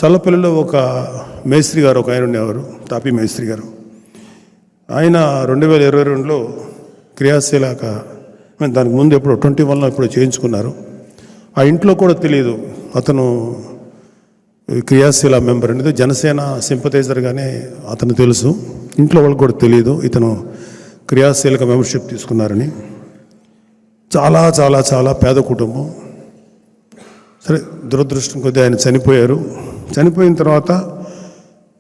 చల్లపల్లిలో ఒక మేస్త్రి గారు, ఒక ఆయన ఉండేవారు, తాపీ మేస్త్రి గారు. ఆయన 2022లో క్రియాశీలక, దానికి ముందు ఎప్పుడు 21లో ఇప్పుడు చేయించుకున్నారు. ఆ ఇంట్లో కూడా తెలియదు అతను క్రియాశీల మెంబర్ అనేది, జనసేన సింపథైజర్గానే అతను తెలుసు. ఇంట్లో వాళ్ళకి కూడా తెలియదు ఇతను క్రియాశీలక మెంబర్షిప్ తీసుకున్నారని. చాలా చాలా చాలా పేద కుటుంబం. సరే, దురదృష్టం కొద్దీ ఆయన చనిపోయారు. చనిపోయిన తర్వాత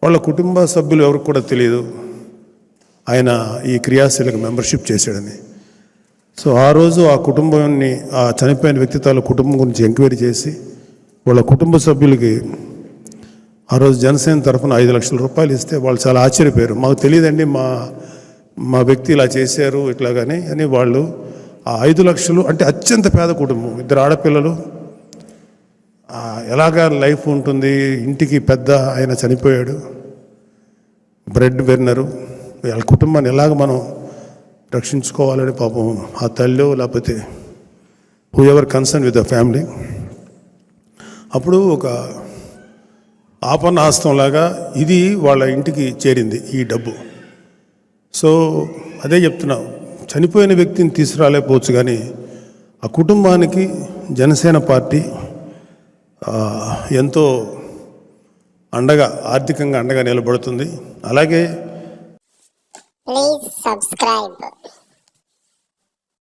వాళ్ళ కుటుంబ సభ్యులు ఎవరికి కూడా తెలియదు ఆయన ఈ క్రియాశీలక మెంబర్షిప్ చేశాడని. సో ఆ రోజు ఆ కుటుంబాన్ని, ఆ చనిపోయిన వ్యక్తి తాలూకు కుటుంబం గురించి ఎంక్వైరీ చేసి వాళ్ళ కుటుంబ సభ్యులకి ఆ రోజు జనసేన తరఫున 5 లక్షల రూపాయలు ఇస్తే వాళ్ళు చాలా ఆశ్చర్యపోయారు. మాకు తెలియదండి, మా వ్యక్తి ఇలా చేశారు ఇట్లాగని అని. వాళ్ళు ఆ 5 లక్షలు అంటే అత్యంత పేద కుటుంబం, 2 ఆడపిల్లలు, ఎలాగా లైఫ్ ఉంటుంది, ఇంటికి పెద్ద ఆయన చనిపోయాడు, బ్రెడ్ బెర్నరు, వాళ్ళ కుటుంబాన్ని ఎలాగ మనం రక్షించుకోవాలని పాపం ఆ తల్లి లేకపోతే who ever concern with the family, అప్పుడు ఒక ఆపన్న హస్తంలాగా ఇది వాళ్ళ ఇంటికి చేరింది ఈ డబ్బు. సో అదే చెప్తున్నా, చనిపోయిన వ్యక్తిని తీసుకురాలేకపోవచ్చు, కానీ ఆ కుటుంబానికి జనసేన పార్టీ ఎంతో అండగా, ఆర్థికంగా అండగా నిలబడుతుంది. అలాగే ప్లీజ్ సబ్స్క్రైబ్.